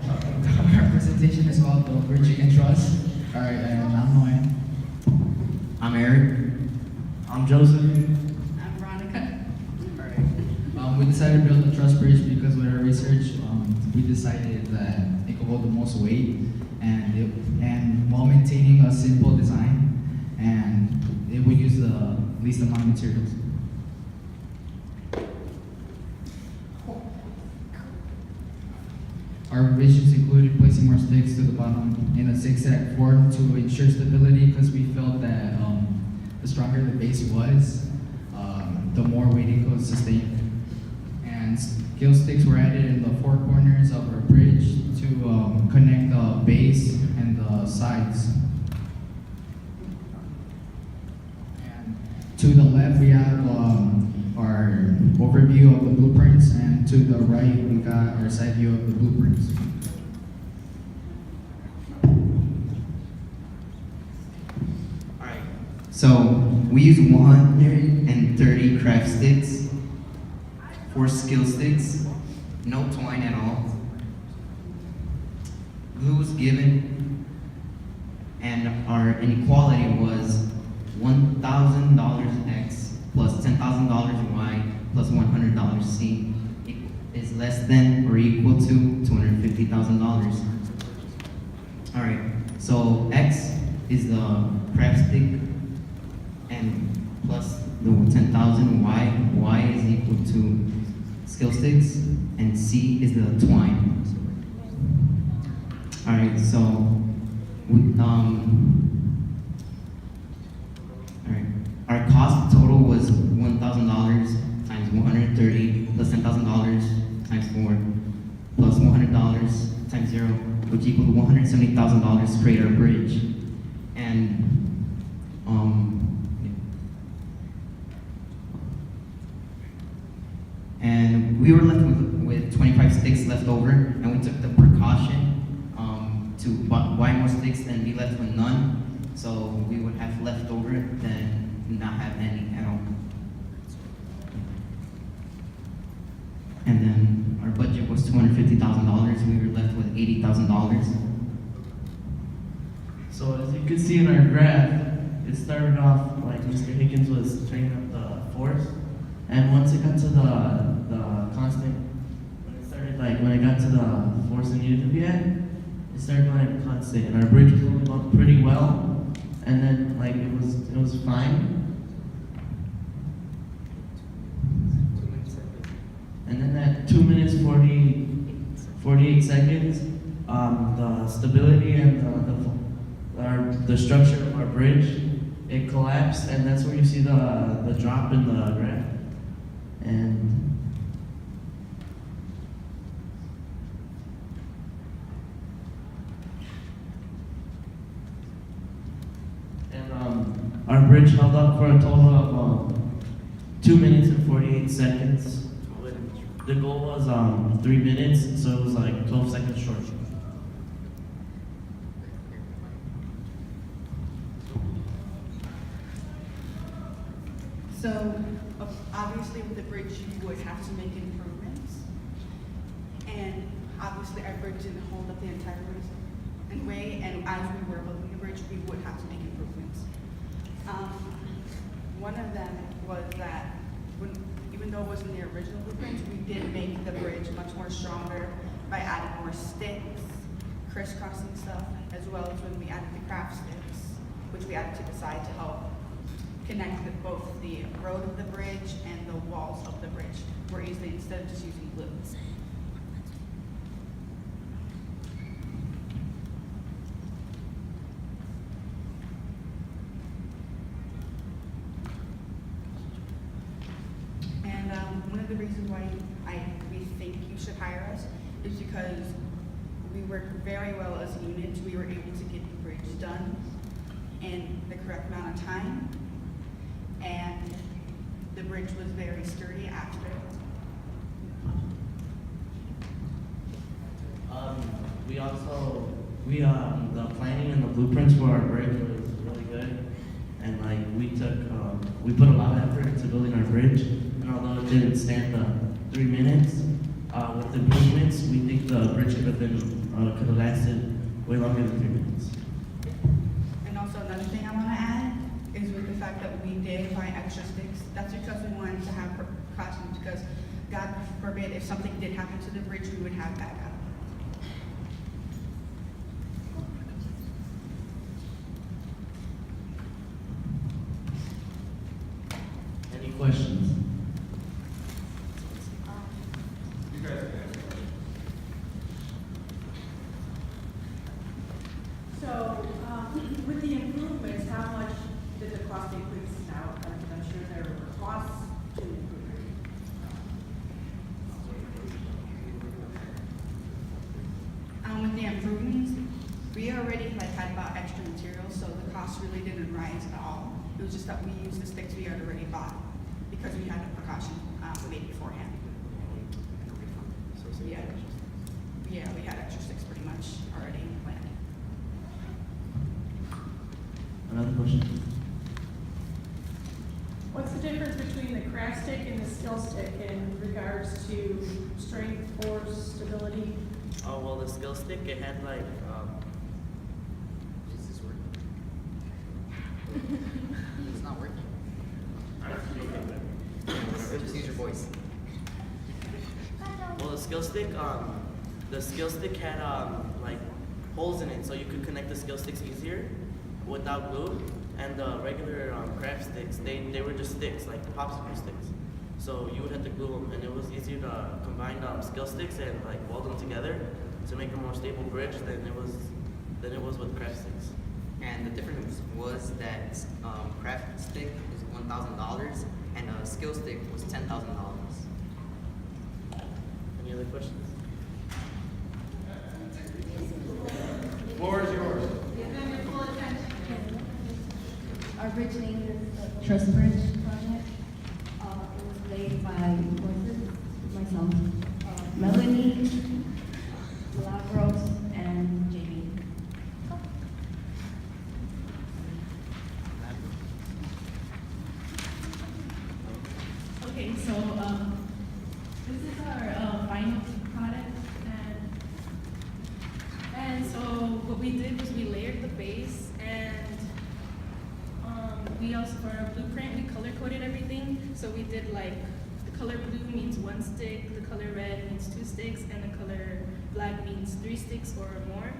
Our presentation is called the Bridge You Can Truss. Alright, and I'm Noyan. I'm Eric. I'm Joseph. I'm Veronica. Alright. We decided to build the Truss Bridge because with our research, we decided that it could hold the most weight and while maintaining a simple design, and it would use the least amount of materials. Our revisions included placing more sticks to the bottom in a zigzag form to ensure stability, because we felt that the stronger the base was, the more weight it could sustain. And skill sticks were added in the four corners of our bridge to connect the base and the sides. And to the left, we have our overview of the blueprints, and to the right, we got our side view of the blueprints. Alright, so we use 130 craft sticks, 4 skill sticks, no twine at all. Glue was given, and our inequality was $1,000 X plus $10,000 Y plus $100 C is less than or equal to $250,000. Alright, so X is the craft stick and plus the 10,000 Y is equal to skill sticks, and C is the twine. Alright, so alright, our cost total was $1,000 times 130 plus $10,000 times 4 plus $100 times 0, which equaled $170,000 to create our bridge. And and we were left with 25 sticks left over, and we took the precaution to buy more sticks and be left with none, so we would have left over than not have any at all. And then our budget was $250,000. We were left with $80,000. So as you can see in our graph, it started off like Mr. Higgins was training up the force, and once it got to the constant, when it got to the force it needed to be at, it started going at constant, and our bridge was holding up pretty well, and then like it was fine. And then at 2 minutes 48 seconds, the stability and the structure of our bridge, it collapsed, and that's where you see the drop in the graph. And our bridge held up for a total of 2 minutes and 48 seconds. The goal was 3 minutes, so it was like 12 seconds short. So, obviously with the bridge, you would have to make improvements. And obviously our bridge didn't hold up the entire way, and as we were building the bridge, we would have to make improvements. One of them was that even though it wasn't the original blueprint, we did make the bridge much more stronger by adding more sticks, crisscrossing stuff, as well as when we added the craft sticks, which we added to the side to help connect both the road of the bridge and the walls of the bridge more easily instead of just using glue. One of the reasons why we think you should hire us is because we work very well as a unit. We were able to get the bridge done in the correct amount of time, and the bridge was very sturdy after. The planning and the blueprints for our bridge was really good, and like we put a lot of effort into building our bridge. And although it didn't stand the 3 minutes, With the improvements, we think the bridge could have lasted way longer than 3 minutes. And also another thing I want to add is with the fact that we did buy extra sticks. That's because we wanted to have precautions, because God forbid if something did happen to the bridge, we would have backup. Any questions? You guys can answer. So, with the improvements, how much did the cost increase now? I'm sure there were costs to improve it. With the improvements, we already had bought extra materials, so the cost really didn't rise at all. It was just that we used the sticks we had already bought because we had a precaution made beforehand. Yeah, we had extra sticks pretty much already planned. Another question? What's the difference between the craft stick and the skill stick in regards to strength, force, stability? Oh, well, the skill stick, it had like, Is this working? It's not working. Just use your voice. well, the skill stick had like holes in it, so you could connect the skill sticks easier without glue. And the regular craft sticks, they were just sticks, like popsicle sticks. So you would have to glue them, and it was easier to combine skill sticks and like weld them together to make a more stable bridge than it was with craft sticks. And the difference was that craft stick was $1,000 and a skill stick was $10,000. Any other questions? The floor is yours. Our bridge name is the Truss Bridge project. It was laid by myself, Melanie, Lavros, and Jamie. Okay, so this is our final product, and so what we did was we layered the base, and we also, for our blueprint, we color coded everything. So we did like the color blue means 1 stick, the color red means 2 sticks, and the color black means 3 sticks or more.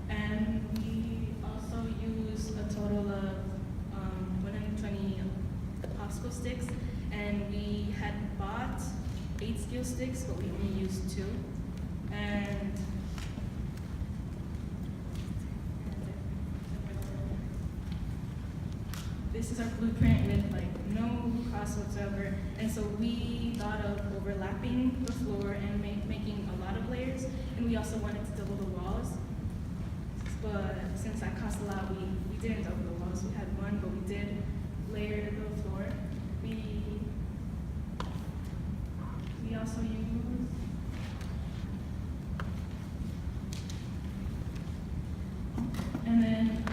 And we also use a total of 120 popsicle sticks, and we had bought 8 skill sticks, but we only used 2. And this is our blueprint with like no cost whatsoever. And so we thought of overlapping the floor and making a lot of layers. And we also wanted to double the walls. But since that cost a lot, we didn't double the walls. We had 1, but we did layer the floor. We also used and then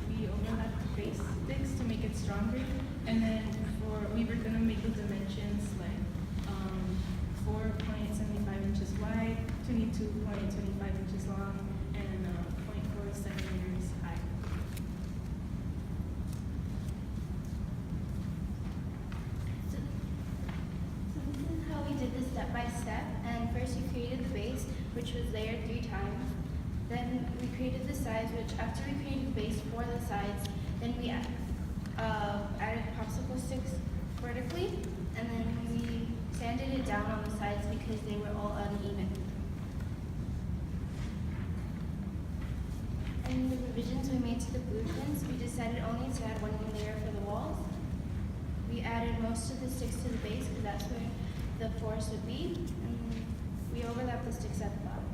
we overlapped the base sticks to make it stronger. And then we were gonna make the dimensions like 4.75 inches wide, 22.25 inches long, and 0.47 meters high. So this is how we did this step by step. And first we created the base, which was layered 3 times. Then we created the sides, which after we created the base for the sides, then we added popsicle sticks vertically, and then we sanded it down on the sides because they were all uneven. And the revisions we made to the blueprints, we decided only to add 1 more layer for the walls. We added most of the sticks to the base because that's where the force would be, and we overlapped the sticks at the bottom.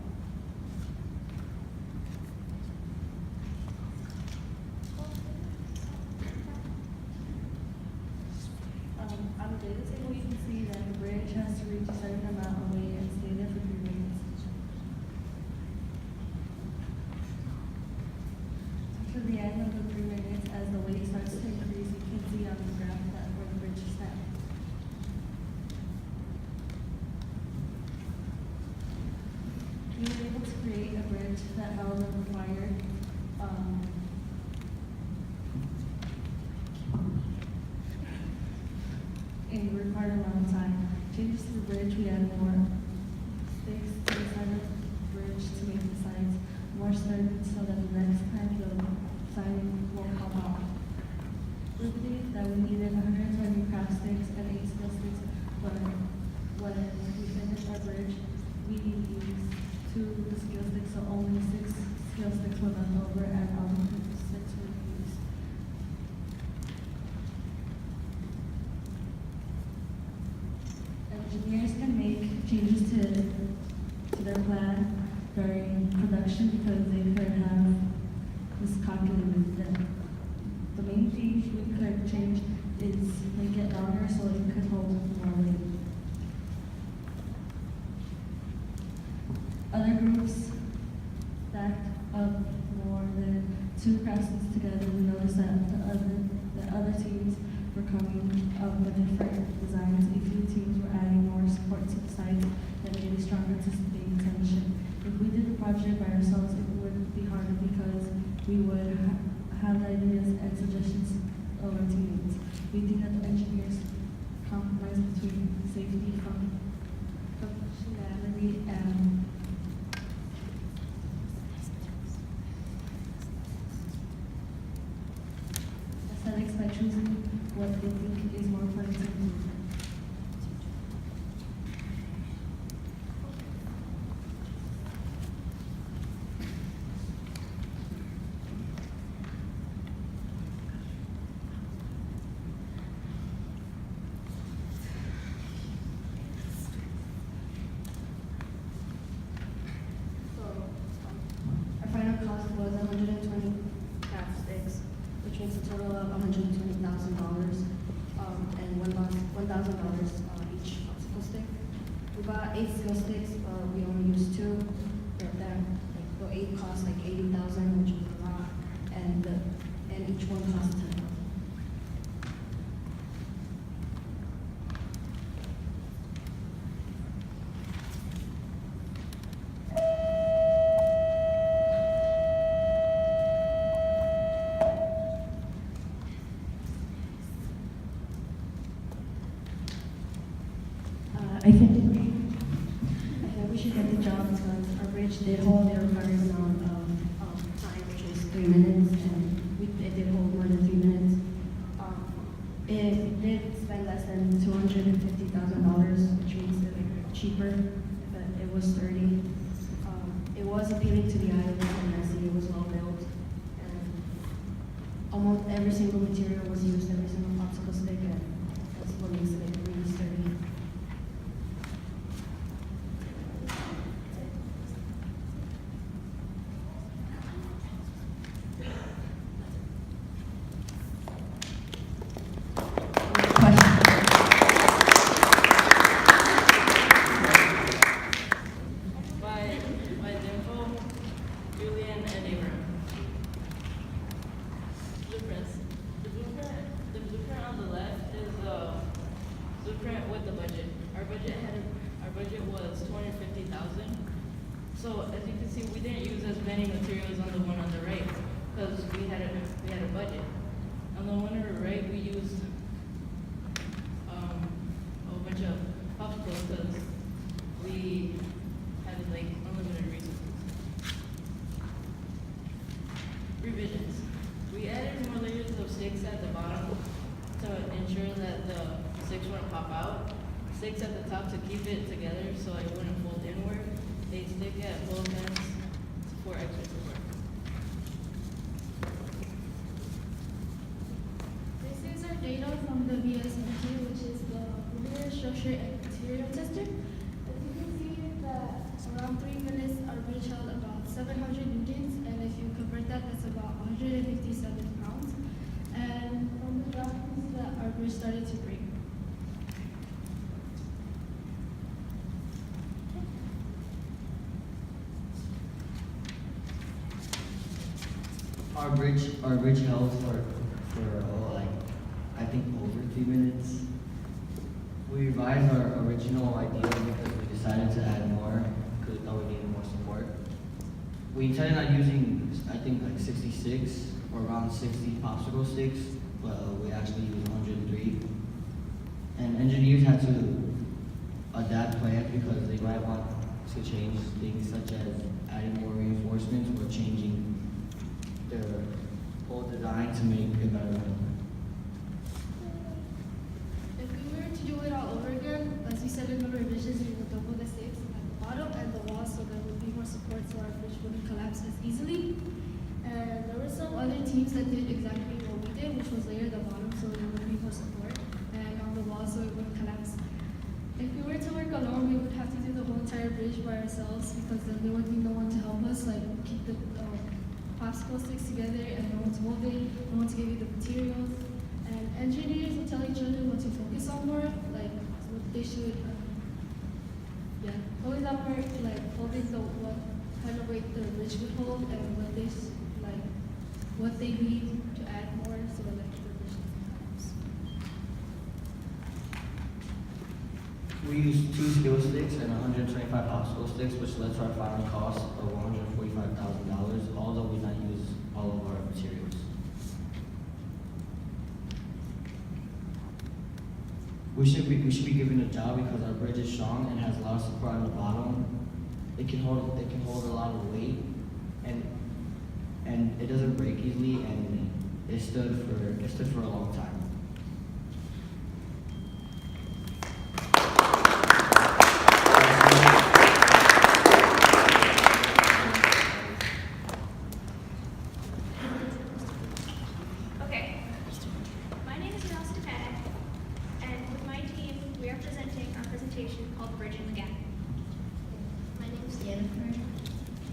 On the data table, you can see that the bridge has to reach a certain amount of weight and stay there for 3 minutes. To the end of the 3 minutes, as the weight starts to increase, you can see on the graph that where the bridge is at. to create a bridge that held the required, in the required amount of time. Changes to the bridge, we added more sticks to the side of the bridge to make the sides more sturdy so that the next time the sign won't pop out. We believe that we needed 120 craft sticks and 8 steel sticks, but when we finished our bridge, we used 2 steel sticks, so only 6 steel sticks were left over and all the 6 were used. Engineers can make changes to their plan during production because they could have miscalculated them. The main thing we could change is make it longer so it could hold more weight. Other groups stacked up more than 2 craftsmen together. We noticed that the other teams were coming up with different designs. A few teams were adding more support to the sides that made it stronger to sustain tension. If we did the project by ourselves, it would be harder because we would have ideas and suggestions of our teammates. We think that the engineers compromise between safety, functionality, and aesthetics by choosing what they think is more fun to do. Our final cost was 120 craft sticks, which makes a total of $120,000, and $1,000 each popsicle stick. We bought 8 steel sticks, but we only used 2. But then, the 8 cost like $80,000, which is a lot, and each one cost $10,000. I think we should get the job because our bridge did hold the required amount of time, which was 3 minutes, and it did hold more than 3 minutes. It did spend less than $250,000, which makes it cheaper, but it was sturdy. It was appealing to the eye, it wasn't messy, it was well built, and almost every single material was used, every single popsicle stick, and that's what makes it really sturdy. So as you can see, we didn't use as many materials on the one on the right because we had a budget. On the one on the right, we used a whole bunch of popsicles because we had like unlimited resources. Revisions. We added more layers of sticks at the bottom to ensure that the sticks wouldn't pop out. Sticks at the top to keep it together so it wouldn't fold inward. They stick at both ends for extra support. This is our data from the VSMT, which is the Linear Structure and Material Tester. As you can see that around 3 minutes our bridge held about 700 newtons, and if you convert that, that's about 157 pounds. And from the graph, you can see that our bridge started to break. Our bridge held for like I think over 3 minutes. We revised our original idea because we decided to add more because we thought we needed more support. We intended on using, I think, like 66 or around 60 popsicle sticks, but we actually used 103. And engineers had to adapt plans because they might want to change things such as adding more reinforcements or changing their whole design to make it better. If we were to do it all over again, as we said in the revisions, we would double the stakes at the bottom and the wall so there would be more support so our bridge wouldn't collapse as easily. And there were some other teams that did exactly what we did, which was layer the bottom so there would be more support, and on the wall so it wouldn't collapse. If we were to work alone, we would have to do the whole entire bridge by ourselves because then there would be no one to help us, like keep the popsicle sticks together and no one to hold it, no one to give you the materials. And engineers will tell each other what to focus on more, like what they should, always that part, like holding the what kind of weight the bridge would hold and what they what they need to add more so that the bridge doesn't collapse. We used 2 skill sticks and 125 popsicle sticks, which led to our final cost of $145,000, although we did not use all of our materials. We should be given a job because our bridge is strong and has a lot of support on the bottom. It can hold a lot of weight, and it doesn't break easily, and it stood for a long time. Okay. My name is Truss-ty Bridge, and with my team, we are presenting our presentation called Bridge You Can. My name is Jennifer.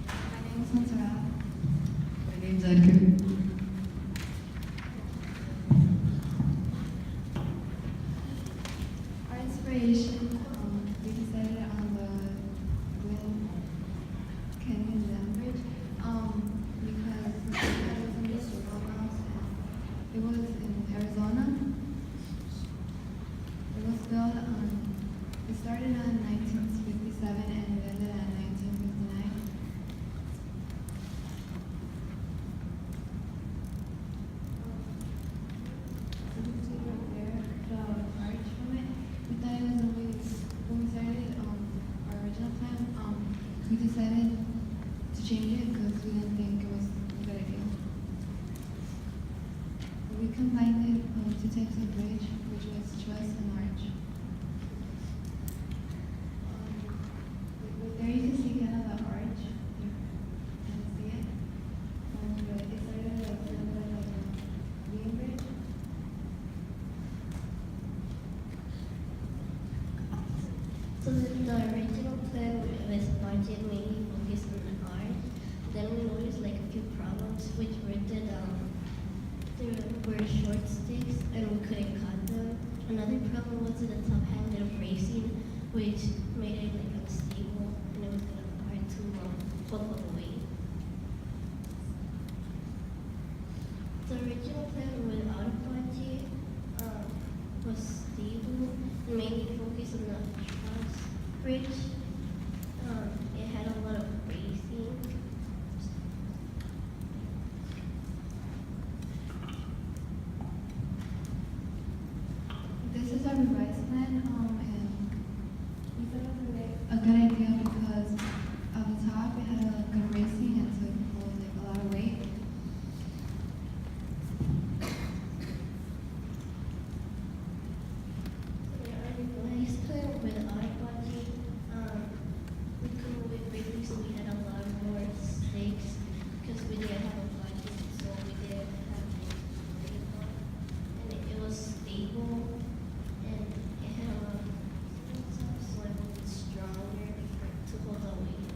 My name is Montserrat. My name is Edgar. Our inspiration, we decided on the Glen Canyon Dam Bridge because it was in the Mountains. It was in Arizona. It was built it started in 1957 and it ended in 1959. The arch from it, we thought it was when we started our original plan, we decided to change it because we didn't think it was a good idea. We combined it 2 types of bridge, which was truss and arch. There you can see kind of the arch. You can see it. But it started like a little bit like a beam bridge. So the original plan was budget mainly focused on the art. Then we noticed like a few problems, which were that there were short sticks and we couldn't cut them. Another problem was that the top had a little bracing, which made it like unstable and it was kind of hard to pull away. The original plan without a budget was stable and mainly focused on the truss bridge. It had a lot of bracing. This is our revised plan, and we thought it was a good idea because at the top it had a good bracing and so it hold like a lot of weight. Our revised plan without a budget, we come up with bracing so we had a lot more stakes because we didn't have a budget, so we didn't have anything to and it was stable and it had a lot of stuff, so it would be stronger to hold the weight.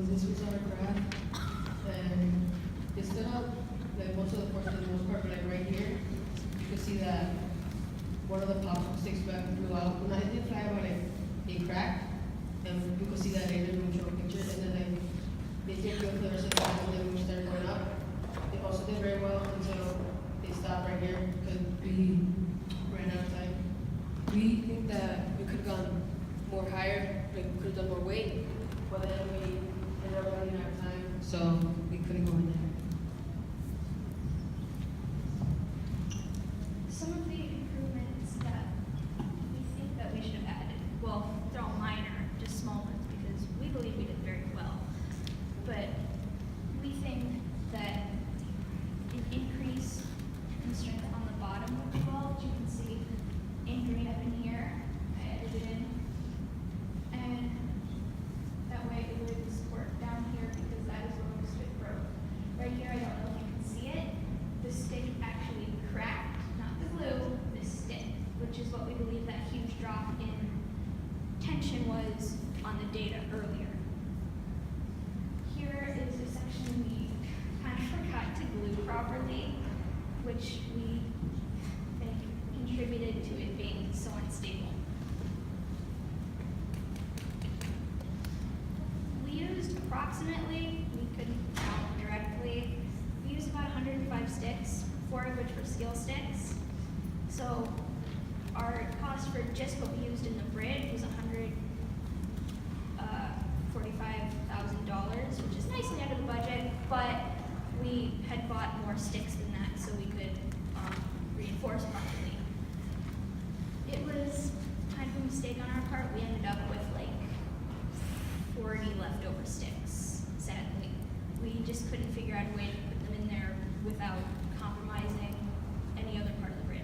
This was our graph, and it stood up, like most of the portion for the most part, but like right here, you can see that one of the popsicle sticks back blew out. When I did fly about it, it cracked, and you could see that later when we showed pictures, and then like, they did go for the rest of the time, and then we started going up. They also did very well until they stopped right here, because we ran out of time. We think that could have gone more higher, like we could have done more weight, but then we ended up running out of time, so we couldn't go in there. Some of the improvements that we think that we should have added, well, they're all minor, just small ones, because we believe we did very well. But we think that an increase in strength on the bottom of the wall, which you can see in green up in here, I added it in. And that way it would support down here because that is where most of it broke. Right here, I don't know if you can see it. The stick actually cracked, not the glue, the stick, which is what we believe that huge drop in tension was on the data earlier. Here is a section we kind of forgot to glue properly, which we think contributed to it being so unstable. We used approximately, we couldn't count directly, we used about 105 sticks, 4 of which were steel sticks. So our cost for just what we used in the bridge was $145,000, which is nicely under the budget, but we had bought more sticks than that so we could reinforce properly. It was kind of a mistake on our part. We ended up with like 40 leftover sticks, sadly. We just couldn't figure out a way to put them in there without compromising any other part of the bridge.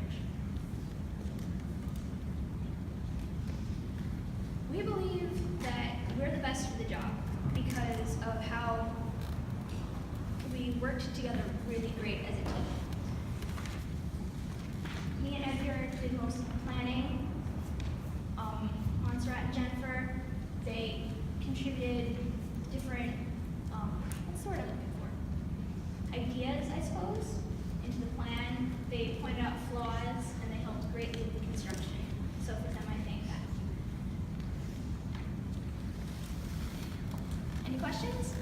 We believe that we're the best for the job because of how we worked together really great as a team. Me and Edgar did most of the planning. Montserrat and Jennifer, they contributed different, what's the word I'm looking for? Ideas, I suppose, into the plan. They pointed out flaws and they helped greatly with the construction. So for them, I thank that. Any questions?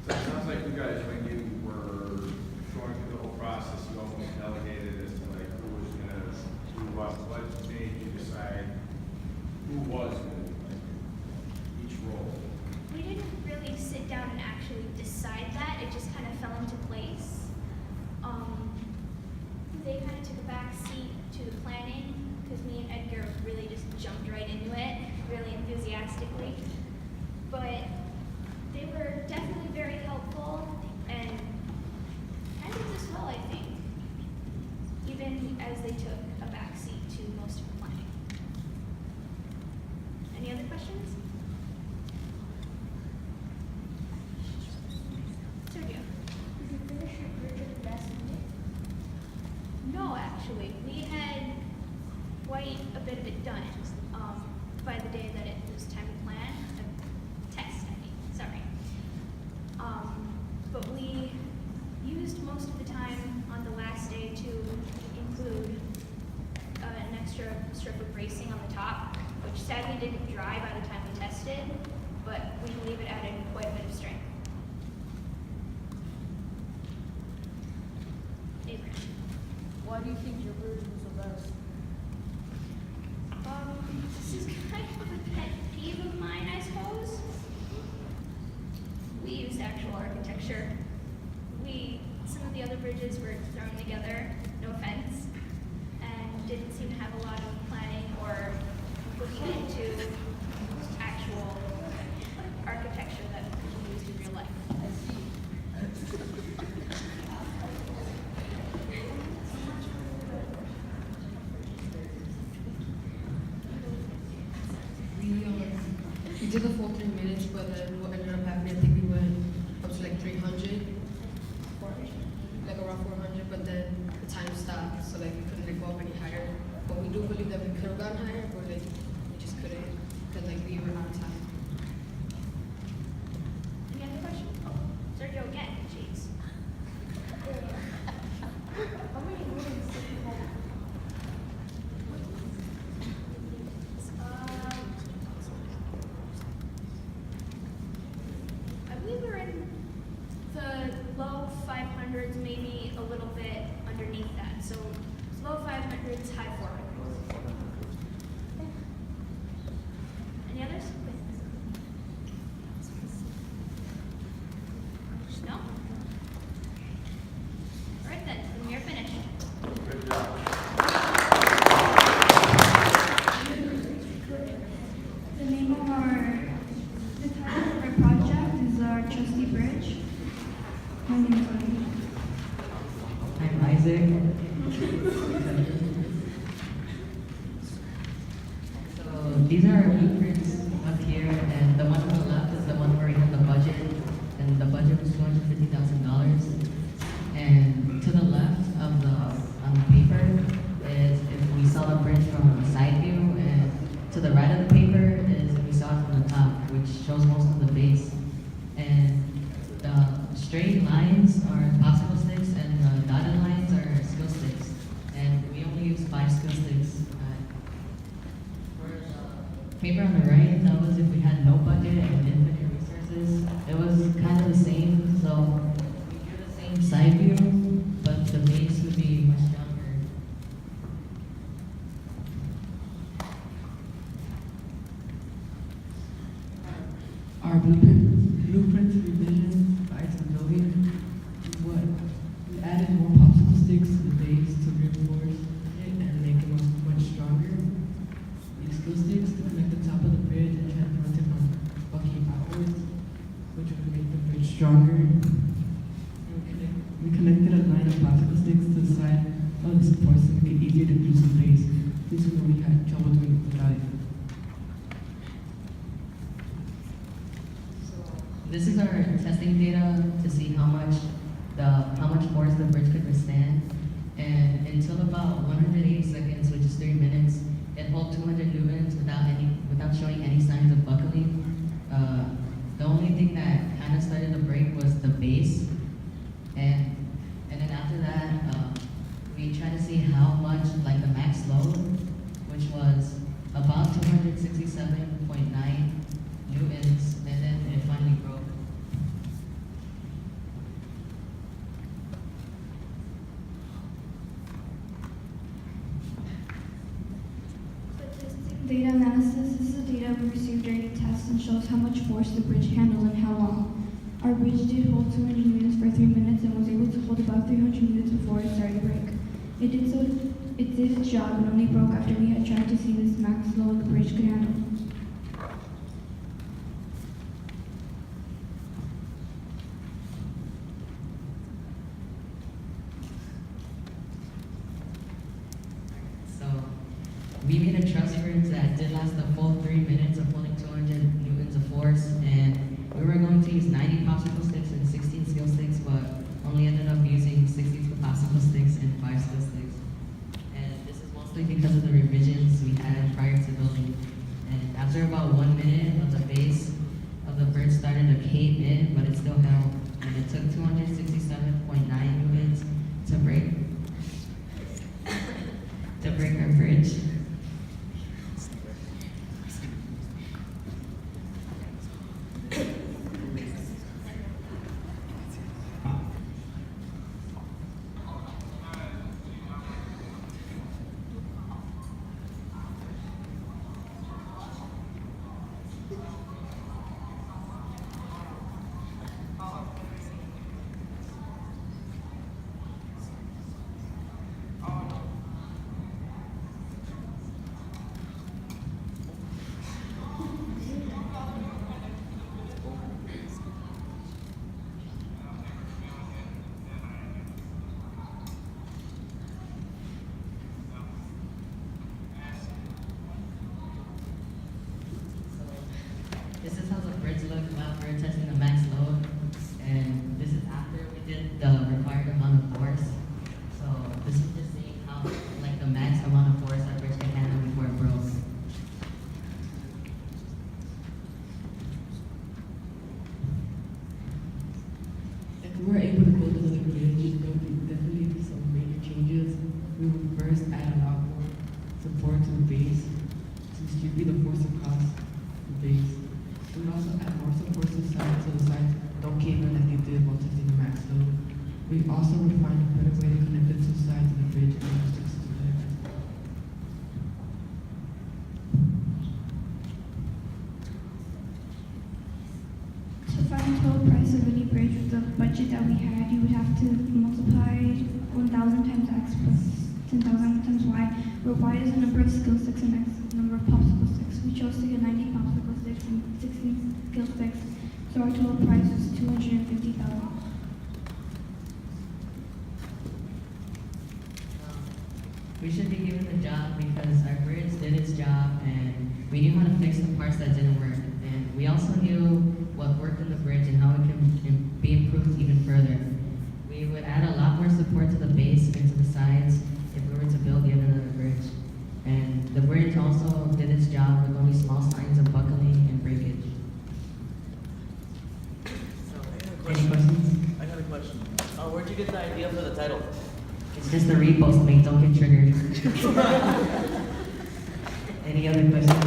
So it sounds like you guys, when you were going through the whole process, you almost delegated as to like who was gonna do what made you decide who was gonna do like each role. We didn't really sit down and actually decide that. It just kind of fell into place. They kind of took a back seat to the planning because me and Edgar really just jumped right into it, really enthusiastically. But they were definitely very helpful and handled this well, I think, even as they took a back seat to most of the planning. Any other questions? Sergio. Did you finish your bridge at the last minute? No, actually, we had quite a bit of it done by the day that it was time to plan, test, I mean, sorry. But we used most of the time on the last day to include an extra strip of bracing on the top, which sadly didn't dry by the time we tested, but we believe it added quite a bit of strength. Abraham. Why do you think your bridge was the best? This is kind of a pet peeve of mine, I suppose. We used actual architecture. Some of the other bridges were thrown together, no offense, and didn't seem to have a lot of planning or looking into actual architecture that can be used in real life. We did the full 3 minutes, but then what ended up happening, I think we went up to like 300, like around 400, but then the time stopped, so like we couldn't like, go up any higher. But we do believe that we could have gone higher, but like we just couldn't, because like we were out of time. Any other questions? Sergio again, jeez. How many rooms did you have? We were in the blueprints up here, and the one on the left is the one where we had the budget, and the budget was $250,000. And to the left of on the paper is if we saw the bridge from a side view, and to the right of the paper is if we saw it from the top, which shows most of the base. And the straight lines are popsicle sticks, and the dotted lines are skill sticks. And we only use 5 skill sticks. For the paper on the right, that was if we had no budget and infinite resources. It was kind of the same, so we do the same side view, but the base would be much stronger. Our blueprint revision by the building is what we added more popsicle sticks to the base to reinforce it and make it much stronger. These skill sticks to connect the top of the bridge and try to run it from bucking outwards, which would make the bridge stronger. And we connected a line of popsicle sticks to the side of the supports to make it easier to glue some base. This is where we had trouble doing it without it. This is our testing data to see how much force the bridge could withstand. And until about 180 seconds, which is 3 minutes, it held 200 newtons without showing any signs of buckling. The only thing that kind of started to break was the base. And then after that, we tried to see how much, like the max load, which was about 267.9 newtons, and then it finally broke. Data analysis. This is the data we received during the test and shows how much force the bridge handled and how long. Our bridge did hold 200 newtons for 3 minutes and was able to hold about 300 newtons before it started to break. It did its job and only broke after we had tried to see this max load the bridge could handle. We made a truss bridge that did last the full 3 minutes of holding 200 newtons of force, and we were going to use 90 popsicle sticks and 16 skill sticks, but only ended up using 62 popsicle sticks and 5 skill sticks. And this is mostly because of the revisions we had prior to building. And after about 1 minute of the base of the bridge started to cave in, but it still held. And it took 267.9 newtons to break our bridge. This is how the bridge looked while we were testing the max load, and this is after we did the required amount of force. So this is just seeing how, like, the max amount of force our bridge can handle before it broke. If we were able to build another bridge, there would be definitely some major changes. We would first add a lot more support to the base to distribute the force across the base. We would also add more support to the sides don't cave in like they did while testing the max load. We also would find a better way to connect the two sides of the bridge and use sticks to there as well. To find the total price of any bridge with the budget that we had, you would have to multiply 1,000 times x plus 10,000 times y, where y is the number of skill sticks and x is the number of popsicle sticks. We chose to get 90 popsicle sticks and 16 skill sticks, so our total price was $250,000. We should be given the job because our bridge did its job, and We knew how to fix the parts that didn't work, and we also knew what worked in the bridge and how it can be improved even further. We would add a lot more support to the base and to the sides if we were to build yet another bridge. And the bridge also did its job with only small signs of buckling and breakage. Any questions? I got a question. Where'd you get the idea for the title? It's just a repost, mate. Don't get triggered. Any other questions?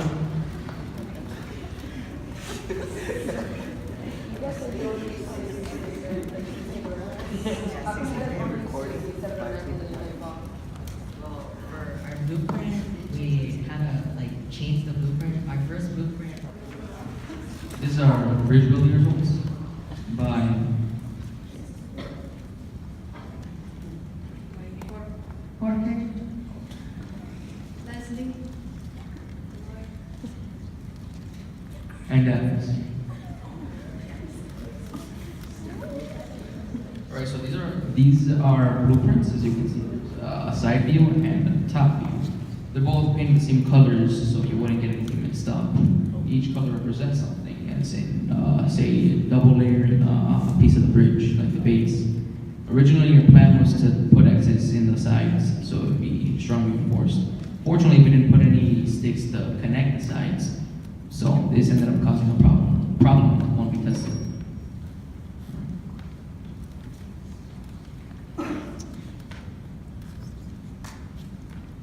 Well, for our blueprint, we had to like change the blueprint. Our first blueprint. These are bridge building results by Jorge. Leslie. and Evans. Alright, so these are blueprints, as you can see. There's a side view and a top view. They're both painted the same colors, so you wouldn't get anything mixed up. Each color represents something, and it's in, say, double layered piece of the bridge, like the base. Originally, your plan was to put X's in the sides, so it would be strongly reinforced. Fortunately, we didn't put any sticks to connect the sides, so this ended up causing a problem when we tested.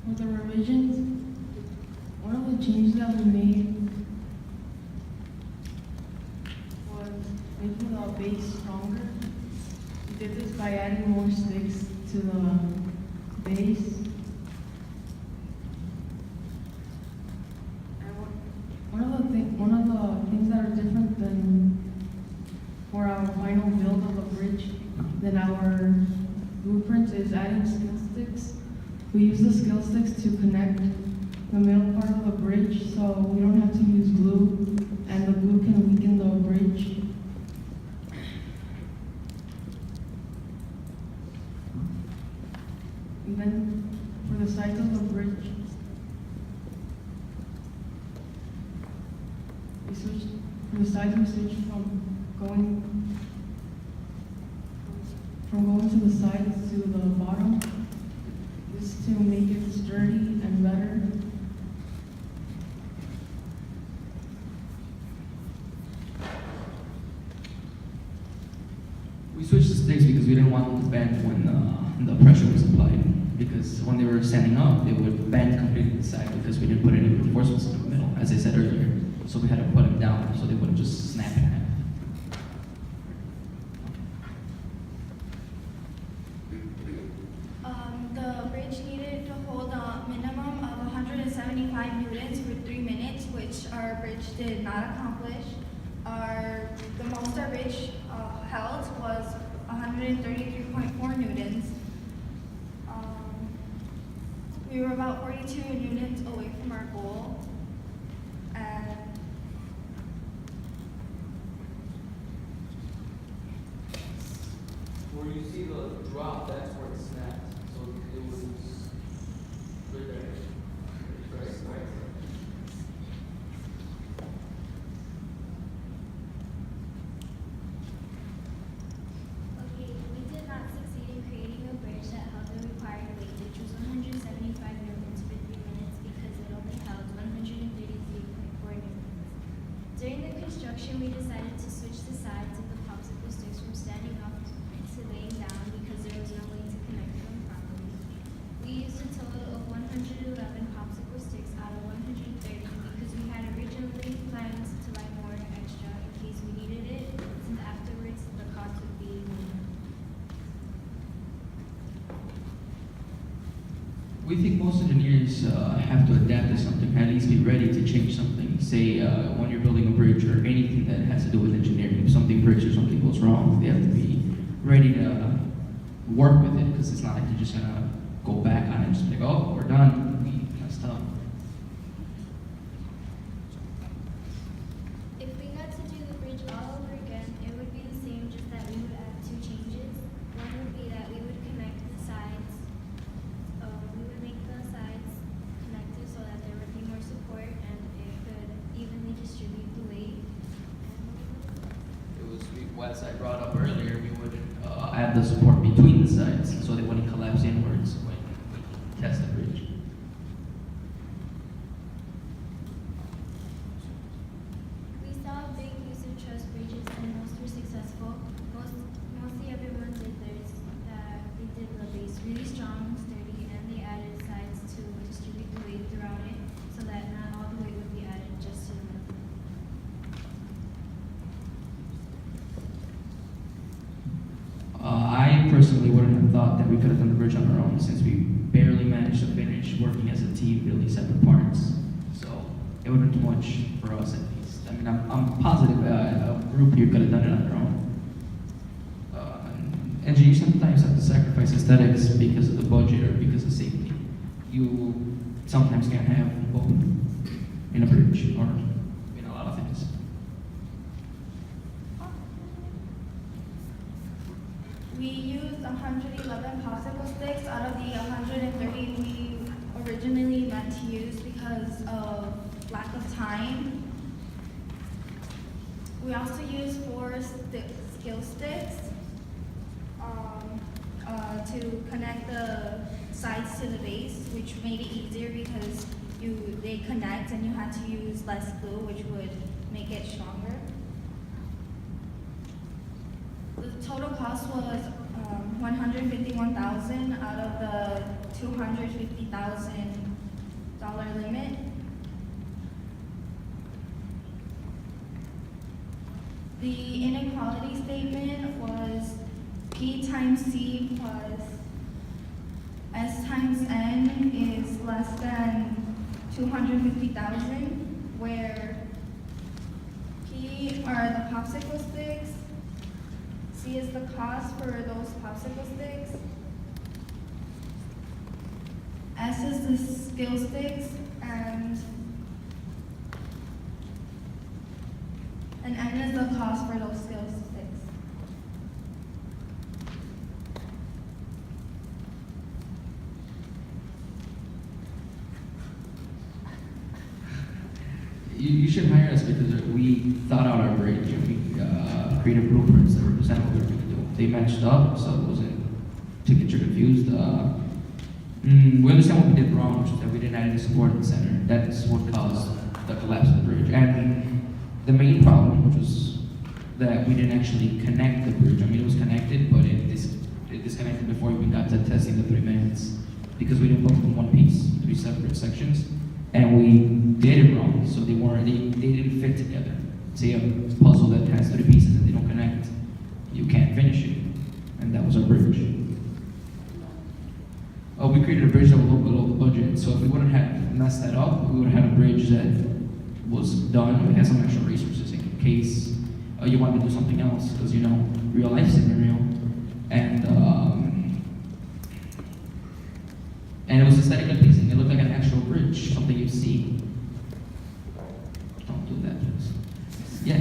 With the revisions, one of the changes that we made was making the base stronger. We did this by adding more sticks to the base. And one of the things that are different than for our final build of the bridge than our blueprints is adding skill sticks. We use the skill sticks to connect the middle part of the bridge, so we don't have to use glue, and the glue can weaken the bridge. And then for the sides of the bridge, we switched from going to the sides to the bottom. This to make it sturdy and better. We switched the sticks because we didn't want them to bend when the pressure was applied. Because when they were standing up, they would bend completely to the side because we didn't put any reinforcements in the middle, as I said earlier. So we had to put them down so they wouldn't just snap in half. The bridge needed to hold a minimum of 175 newtons for 3 minutes, which our bridge did not accomplish. The most our bridge held was 133.4 newtons. We were about 42 newtons away from our goal. And Where you see the drop, that's where it snapped. So it was right there. Right. Okay, we did not succeed in creating a bridge that held the required weight, which was 175 newtons for 3 minutes because it only held 133.4 newtons. During the construction, we decided to switch the sides of the popsicle sticks from standing up to laying down because there was no way to connect them properly. We used a total of 111 popsicle sticks out of 130 because we had originally planned to buy more extra in case we needed it, since afterwards the cost would be minimal. We think most engineers have to adapt to something, at least be ready to change something. Say, when you're building a bridge or anything that has to do with engineering, if something breaks or something goes wrong, they have to be ready to work with it, because it's not like you're just gonna go back on it and just be like, oh, we're done, we messed up. If we had to do the bridge all over again, it would be the same, just that we would add 2 changes. One would be that we would connect the sides. We would make the sides connected so that there would be more support, and if the as I brought up earlier, we would add the support between the sides so they wouldn't collapse inwards when we test the bridge. We saw a big use of truss bridges and most were successful. Mostly everyone did theirs, that they did the base really strong, sturdy, and they added sides to distribute the weight throughout it so that not all the weight would be added just to the middle. I personally wouldn't have thought that we could have done the bridge on our own since we barely managed to finish working as a team, building separate parts. So it would have been too much for us at least. I mean, I'm positive a group here could have done it on their own. Engineers sometimes have to sacrifice aesthetics because of the budget or because of safety. You sometimes can't have both in a bridge or in a lot of things. We used 111 popsicle sticks out of the 130 we originally meant to use because of lack of time. We also used 4 skill sticks to connect the sides to the base, which made it easier because they connect and you had to use less glue, which would make it stronger. The total cost was $151,000 out of the $250,000 limit. The inequality statement was P times C plus S times N is less than 250,000, where P are the popsicle sticks, C is the cost for those popsicle sticks, S is the skill sticks, and N is the cost for those skill sticks. You should hire us because we thought out our bridge and we created blueprints that represent what we were going to do. They matched up, so it wasn't to get you confused. We understand what we did wrong, which is that we didn't add any support in the center. That's what caused the collapse of the bridge. And the main problem, which was that we didn't actually connect the bridge. I mean, it was connected, but it disconnected before we got to testing the 3 minutes because we didn't put them in one piece, 3 separate sections. And we did it wrong, so they didn't fit together. Say a puzzle that has 3 pieces and they don't connect, you can't finish it. And that was our bridge. We created a bridge that was a little below the budget, so if we wouldn't have messed that up, we would have had a bridge that was done. We had some extra resources in case you wanted to do something else, because real life scenario. And it was aesthetically pleasing. It looked like an actual bridge, something you'd see. Don't do that, please. Yeah.